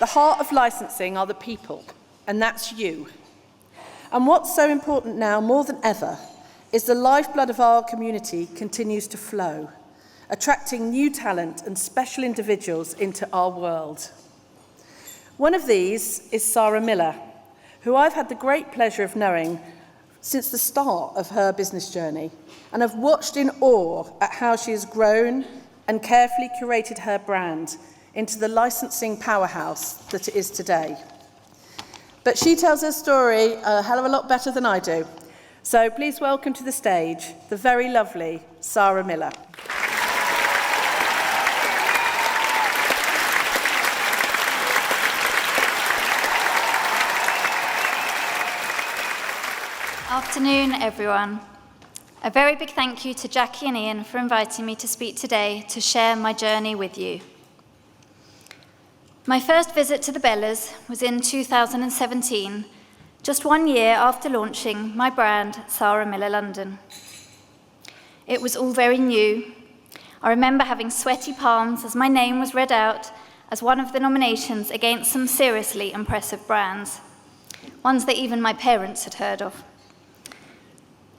the heart of licensing are the people, and that's you. And what's so important now, more than ever, is the lifeblood of our community continues to flow, attracting new talent and special individuals into our world. One of these is Sara Miller, who I've had the great pleasure of knowing since the start of her business journey, and have watched in awe at how she has grown and carefully curated her brand into the licensing powerhouse that it is today. But she tells her story a hell of a lot better than I do. So please welcome to the stage the very lovely Sara Miller. Afternoon, everyone. A very big thank you to Jackie and Ian for inviting me to speak today to share my journey with you. My first visit to the Bellas was in 2017, just 1 year after launching my brand, Sara Miller London. It was all very new. I remember having sweaty palms as my name was read out as one of the nominations against some seriously impressive brands, ones that even my parents had heard of.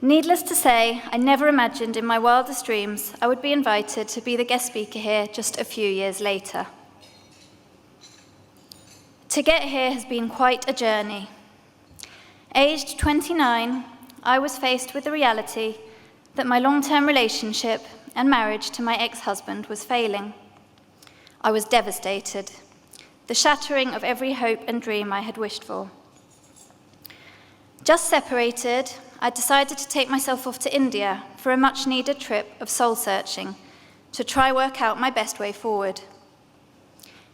Needless to say, I never imagined in my wildest dreams I would be invited to be the guest speaker here just a few years later. To get here has been quite a journey. Aged 29, I was faced with the reality that my long-term relationship and marriage to my ex-husband was failing. I was devastated, the shattering of every hope and dream I had wished for. Just separated, I decided to take myself off to India for a much-needed trip of soul-searching to try work out my best way forward.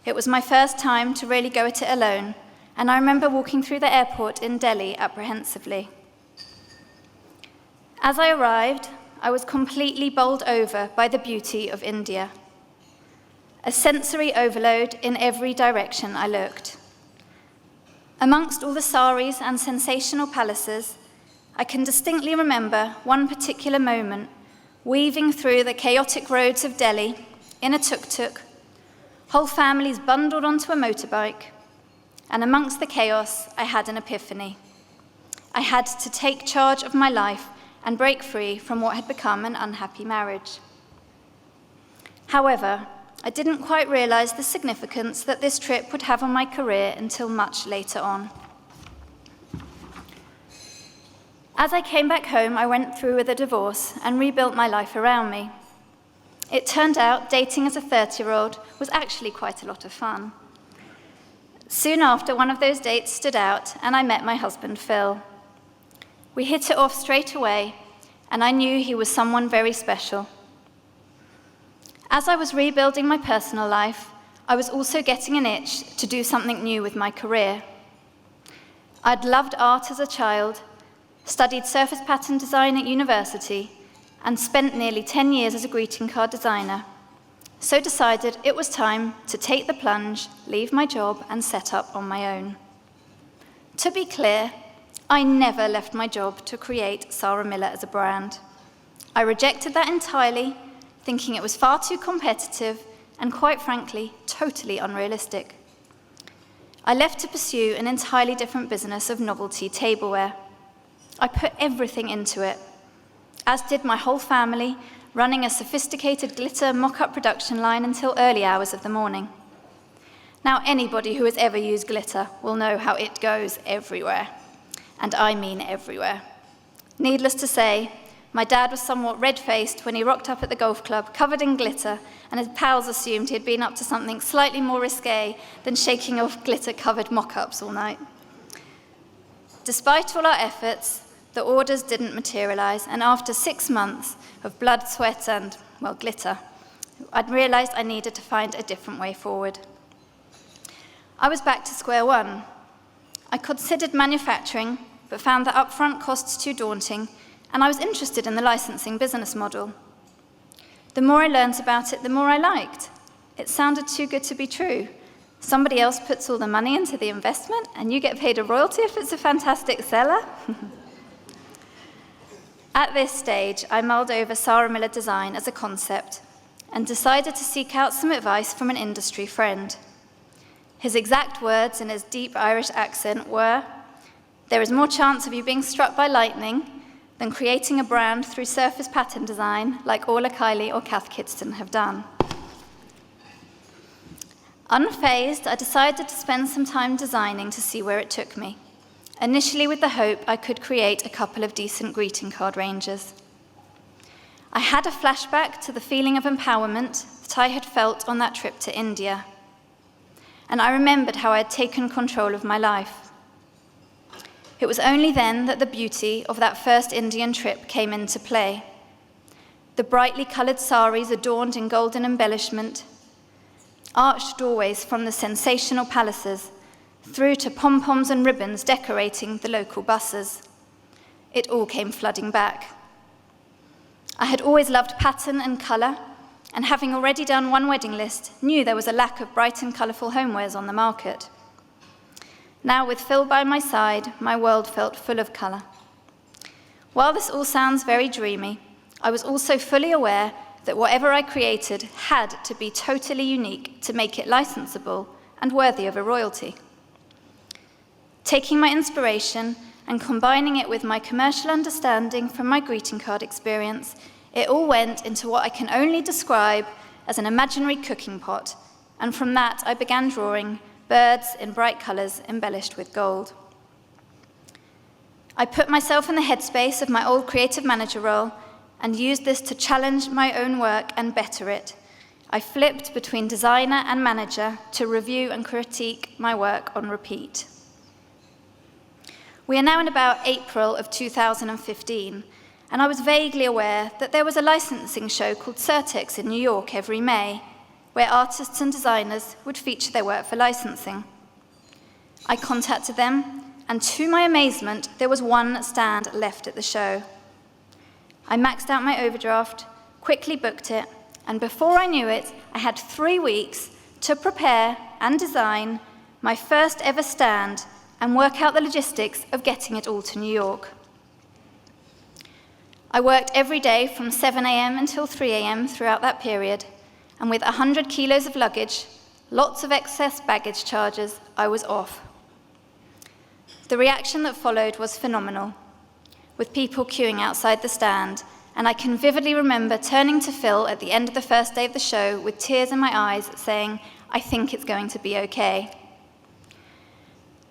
It was my first time to really go at it alone, and I remember walking through the airport in Delhi apprehensively. As I arrived, I was completely bowled over by the beauty of India. A sensory overload in every direction I looked. Amongst all the saris and sensational palaces, I can distinctly remember one particular moment weaving through the chaotic roads of Delhi in a tuk-tuk, whole families bundled onto a motorbike, and amongst the chaos, I had an epiphany. I had to take charge of my life and break free from what had become an unhappy marriage. However, I didn't quite realize the significance that this trip would have on my career until much later on. As I came back home, I went through with a divorce and rebuilt my life around me. It turned out dating as a 30-year-old was actually quite a lot of fun. Soon after, one of those dates stood out, and I met my husband, Phil. We hit it off straight away, and I knew he was someone very special. As I was rebuilding my personal life, I was also getting an itch to do something new with my career. I'd loved art as a child, studied surface pattern design at university, and spent nearly 10 years as a greeting card designer, so decided it was time to take the plunge, leave my job, and set up on my own. To be clear, I never left my job to create Sara Miller as a brand. I rejected that entirely, thinking it was far too competitive and, quite frankly, totally unrealistic. I left to pursue an entirely different business of novelty tableware. I put everything into it, as did my whole family, running a sophisticated glitter mock-up production line until early hours of the morning. Now, anybody who has ever used glitter will know how it goes everywhere, and I mean everywhere. Needless to say, my dad was somewhat red-faced when he rocked up at the golf club covered in glitter, and his pals assumed he had been up to something slightly more risque than shaking off glitter-covered mock-ups all night. Despite all our efforts, the orders didn't materialize, and after 6 months of blood, sweat, and, well, glitter, I'd realized I needed to find a different way forward. I was back to square one. I considered manufacturing, but found the upfront costs too daunting, and I was interested in the licensing business model. The more I learned about it, the more I liked. It sounded too good to be true. Somebody else puts all the money into the investment, and you get paid a royalty if it's a fantastic seller. At this stage, I mulled over Sara Miller design as a concept and decided to seek out some advice from an industry friend. His exact words in his deep Irish accent were, "There is more chance of you being struck by lightning than creating a brand through surface pattern design like Orla Kiley or Kath Kidston have done." Unfazed, I decided to spend some time designing to see where it took me, initially with the hope I could create a couple of decent greeting card ranges. I had a flashback to the feeling of empowerment that I had felt on that trip to India, and I remembered how I had taken control of my life. It was only then that the beauty of that first Indian trip came into play. The brightly coloured saris adorned in golden embellishment, arched doorways from the sensational palaces, through to pom-poms and ribbons decorating the local buses. It all came flooding back. I had always loved pattern and colour, and having already done one wedding list, knew there was a lack of bright and colourful homewares on the market. Now, with Phil by my side, my world felt full of colour. While this all sounds very dreamy, I was also fully aware that whatever I created had to be totally unique to make it licensable and worthy of a royalty. Taking my inspiration and combining it with my commercial understanding from my greeting card experience, it all went into what I can only describe as an imaginary cooking pot, and from that I began drawing birds in bright colours embellished with gold. I put myself in the headspace of my old creative manager role and used this to challenge my own work and better it. I flipped between designer and manager to review and critique my work on repeat. We are now in about April of 2015, and I was vaguely aware that there was a licensing show called Certex in New York every May, where artists and designers would feature their work for licensing. I contacted them, and to my amazement, there was one stand left at the show. I maxed out my overdraft, quickly booked it, and before I knew it, I had 3 weeks to prepare and design my first ever stand and work out the logistics of getting it all to New York. I worked every day from 7 a.m. until 3 a.m. throughout that period, and with 100 kilos of luggage, lots of excess baggage charges, I was off. The reaction that followed was phenomenal, with people queuing outside the stand, and I can vividly remember turning to Phil at the end of the first day of the show with tears in my eyes, saying, "I think it's going to be okay."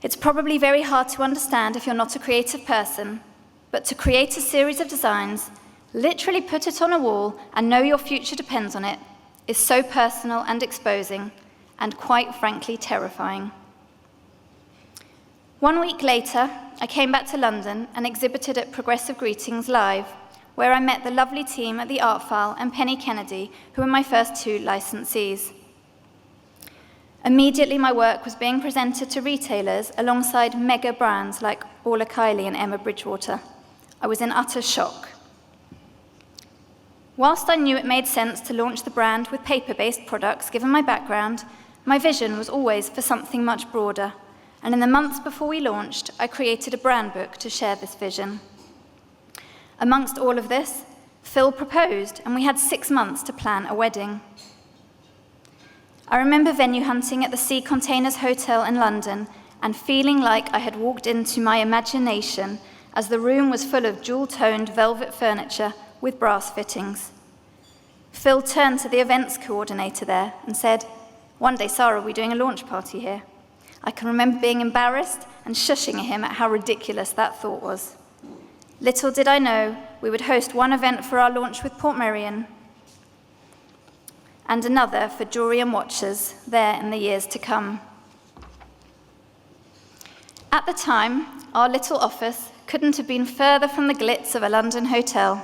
It's probably very hard to understand if you're not a creative person, but to create a series of designs, literally put it on a wall and know your future depends on it, is so personal and exposing, and quite frankly terrifying. 1 week later, I came back to London and exhibited at Progressive Greetings Live, where I met the lovely team at the Art File and Penny Kennedy, who were my first 2 licensees. Immediately, my work was being presented to retailers alongside mega brands like Orla Kiley and Emma Bridgewater. I was in utter shock. Whilst I knew it made sense to launch the brand with paper-based products, given my background, my vision was always for something much broader, and in the months before we launched, I created a brand book to share this vision. Amongst all of this, Phil proposed, and we had 6 months to plan a wedding. I remember venue hunting at the Sea Containers Hotel in London and feeling like I had walked into my imagination as the room was full of jewel-toned velvet furniture with brass fittings. Phil turned to the events coordinator there and said, "One day, Sara, we're doing a launch party here." I can remember being embarrassed and shushing at him at how ridiculous that thought was. Little did I know we would host one event for our launch with Portmeirion and another for jewellery and watches there in the years to come. At the time, our little office couldn't have been further from the glitz of a London hotel.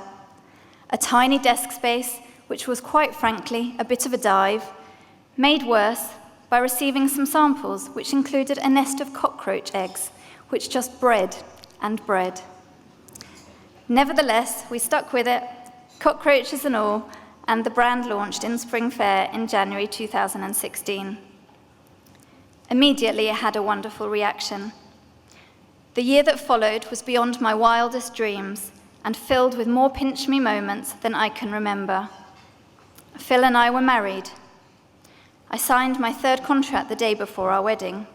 A tiny desk space, which was quite frankly a bit of a dive, made worse by receiving some samples which included a nest of cockroach eggs, which just bred and bred. Nevertheless, we stuck with it, cockroaches and all, and the brand launched in Spring Fair in January 2016. Immediately, it had a wonderful reaction. The year that followed was beyond my wildest dreams and filled with more pinch-me moments than I can remember. Phil and I were married. I signed my 3rd contract the day before our wedding.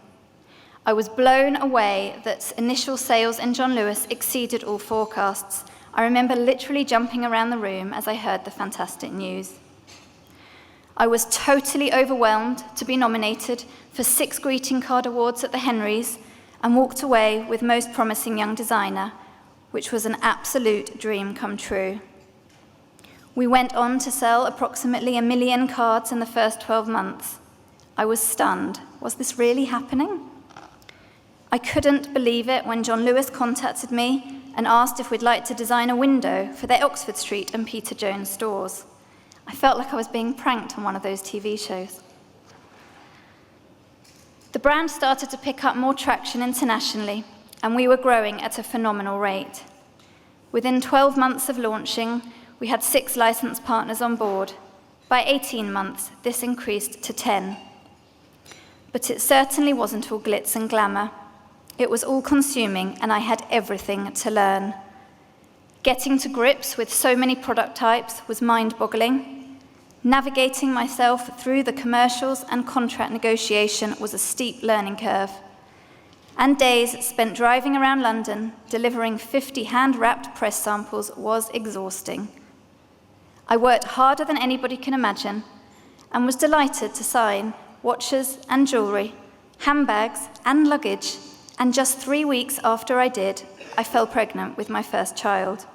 I was blown away that initial sales in John Lewis exceeded all forecasts. I remember literally jumping around the room as I heard the fantastic news. I was totally overwhelmed to be nominated for 6 greeting card awards at the Henrys and walked away with Most Promising Young Designer, which was an absolute dream come true. We went on to sell approximately 1 million cards in the first 12 months. I was stunned. Was this really happening? I couldn't believe it when John Lewis contacted me and asked if we'd like to design a window for their Oxford Street and Peter Jones stores. I felt like I was being pranked on one of those TV shows. The brand started to pick up more traction internationally, and we were growing at a phenomenal rate. Within 12 months of launching, we had 6 licensed partners on board. By 18 months, this increased to 10. But it certainly wasn't all glitz and glamour. It was all-consuming, and I had everything to learn. Getting to grips with so many product types was mind-boggling. Navigating myself through the commercials and contract negotiation was a steep learning curve. And days spent driving around London, delivering 50 hand-wrapped press samples was exhausting. I worked harder than anybody can imagine, and was delighted to sign watches and jewellery, handbags and luggage, and just 3 weeks after I did, I fell pregnant with my first child.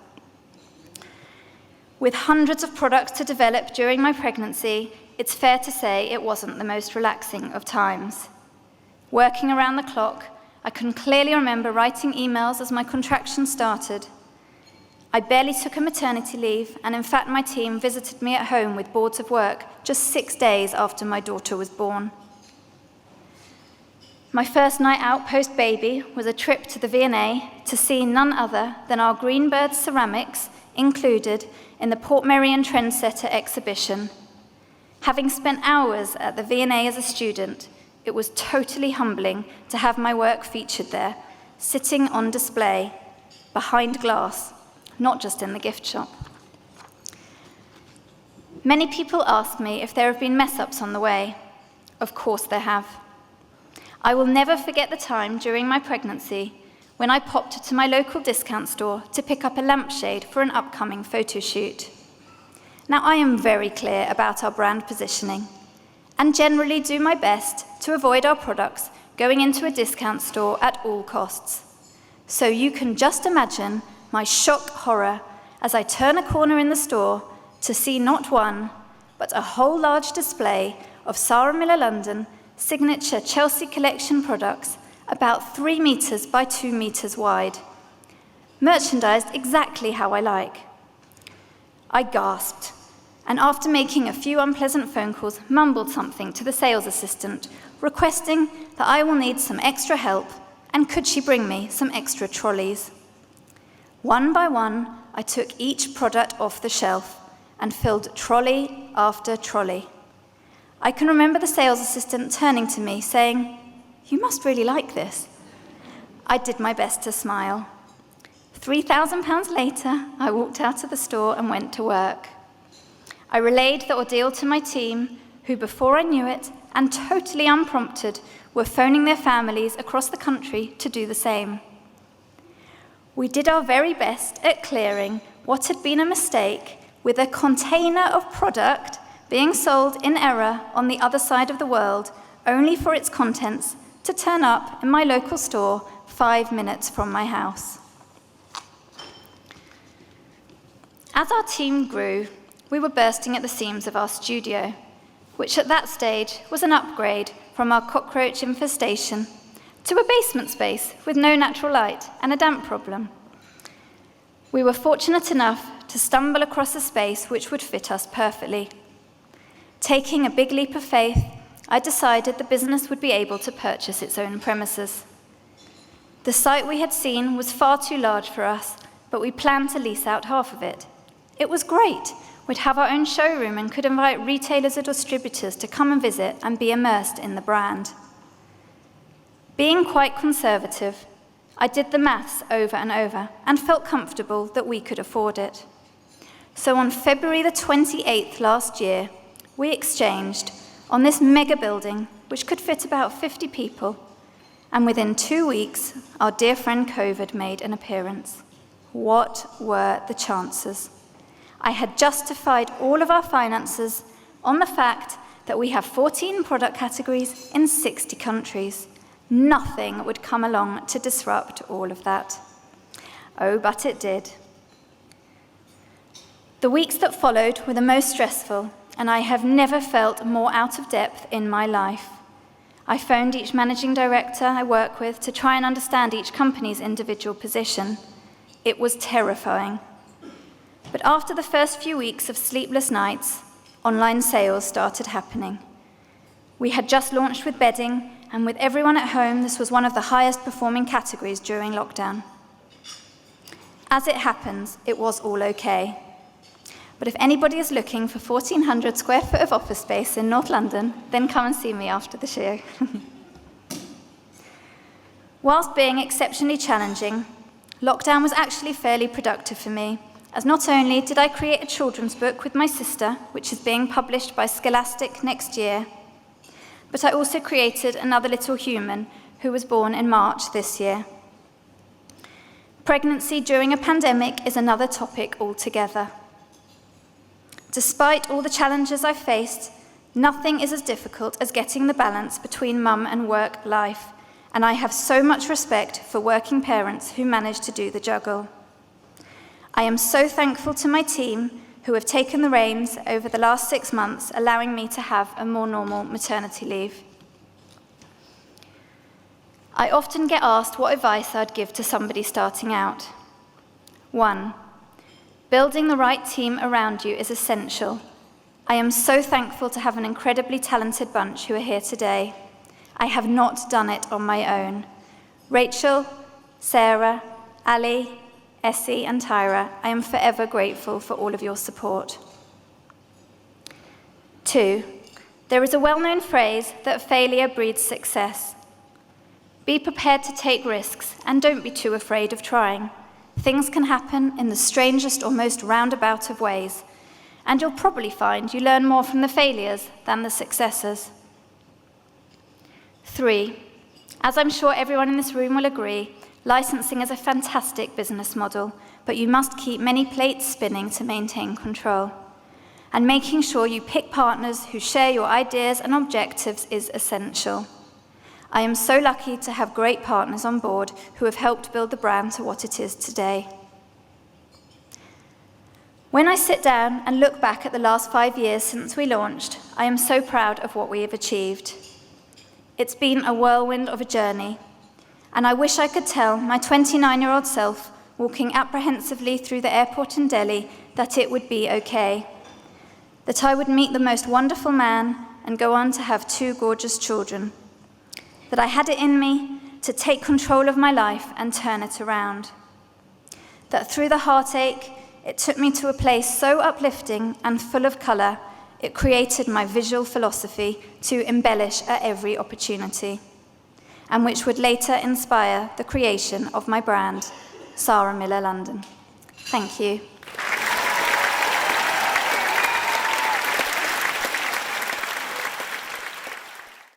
With hundreds of products to develop during my pregnancy, it's fair to say it wasn't the most relaxing of times. Working around the clock, I can clearly remember writing emails as my contractions started. I barely took a maternity leave, and in fact my team visited me at home with boards of work just 6 days after my daughter was born. My first night out post-baby was a trip to the V&A to see none other than our Greenbird ceramics included in the Portmeirion Trendsetter exhibition. Having spent hours at the V&A as a student, it was totally humbling to have my work featured there, sitting on display, behind glass, not just in the gift shop. Many people ask me if there have been mess-ups on the way. Of course there have. I will never forget the time during my pregnancy when I popped to my local discount store to pick up a lampshade for an upcoming photo shoot. Now, I am very clear about our brand positioning and generally do my best to avoid our products going into a discount store at all costs. So you can just imagine my shocked horror as I turn a corner in the store to see not one, but a whole large display of Sara Miller London signature Chelsea collection products about 3 meters by 2 meters wide, merchandised exactly how I like. I gasped, and after making a few unpleasant phone calls, mumbled something to the sales assistant, requesting that I will need some extra help, and could she bring me some extra trolleys. One by one, I took each product off the shelf and filled trolley after trolley. I can remember the sales assistant turning to me, saying, "You must really like this." I did my best to smile. £3,000 later, I walked out of the store and went to work. I relayed the ordeal to my team, who before I knew it, and totally unprompted, were phoning their families across the country to do the same. We did our very best at clearing what had been a mistake with a container of product being sold in error on the other side of the world, only for its contents to turn up in my local store 5 minutes from my house. As our team grew, we were bursting at the seams of our studio, which at that stage was an upgrade from our cockroach infestation to a basement space with no natural light and a damp problem. We were fortunate enough to stumble across a space which would fit us perfectly. Taking a big leap of faith, I decided the business would be able to purchase its own premises. The site we had seen was far too large for us, but we planned to lease out half of it. It was great. We'd have our own showroom and could invite retailers or distributors to come and visit and be immersed in the brand. Being quite conservative, I did the maths over and over and felt comfortable that we could afford it. So on February the 28th last year, we exchanged on this mega building, which could fit about 50 people, and within 2 weeks, our dear friend COVID made an appearance. What were the chances? I had justified all of our finances on the fact that we have 14 product categories in 60 countries. Nothing would come along to disrupt all of that. Oh, but it did. The weeks that followed were the most stressful, and I have never felt more out of depth in my life. I phoned each managing director I work with to try and understand each company's individual position. It was terrifying. But after the first few weeks of sleepless nights, online sales started happening. We had just launched with bedding, and with everyone at home, this was one of the highest performing categories during lockdown. As it happens, it was all okay. But if anybody is looking for 1,400 square foot of office space in North London, then come and see me after the show. Whilst being exceptionally challenging, lockdown was actually fairly productive for me, as not only did I create a children's book with my sister, which is being published by Scholastic next year, but I also created another little human who was born in March this year. Pregnancy during a pandemic is another topic altogether. Despite all the challenges I've faced, nothing is as difficult as getting the balance between mum and work life, and I have so much respect for working parents who manage to do the juggle. I am so thankful to my team who have taken the reins over the last 6 months, allowing me to have a more normal maternity leave. I often get asked what advice I'd give to somebody starting out. 1. Building the right team around you is essential. I am so thankful to have an incredibly talented bunch who are here today. I have not done it on my own. Rachel, Sarah, Ali, Essie, and Tyra, I am forever grateful for all of your support. 2. There is a well-known phrase that failure breeds success. Be prepared to take risks and don't be too afraid of trying. Things can happen in the strangest or most roundabout of ways, and you'll probably find you learn more from the failures than the successes. 3. As I'm sure everyone in this room will agree, licensing is a fantastic business model, but you must keep many plates spinning to maintain control. And making sure you pick partners who share your ideas and objectives is essential. I am so lucky to have great partners on board who have helped build the brand to what it is today. When I sit down and look back at the last 5 years since we launched, I am so proud of what we have achieved. It's been a whirlwind of a journey, and I wish I could tell my 29-year-old self walking apprehensively through the airport in Delhi that it would be okay, that I would meet the most wonderful man and go on to have 2 gorgeous children, that I had it in me to take control of my life and turn it around, that through the heartache, it took me to a place so uplifting and full of colour, it created my visual philosophy to embellish at every opportunity, and which would later inspire the creation of my brand, Sara Miller London. Thank you.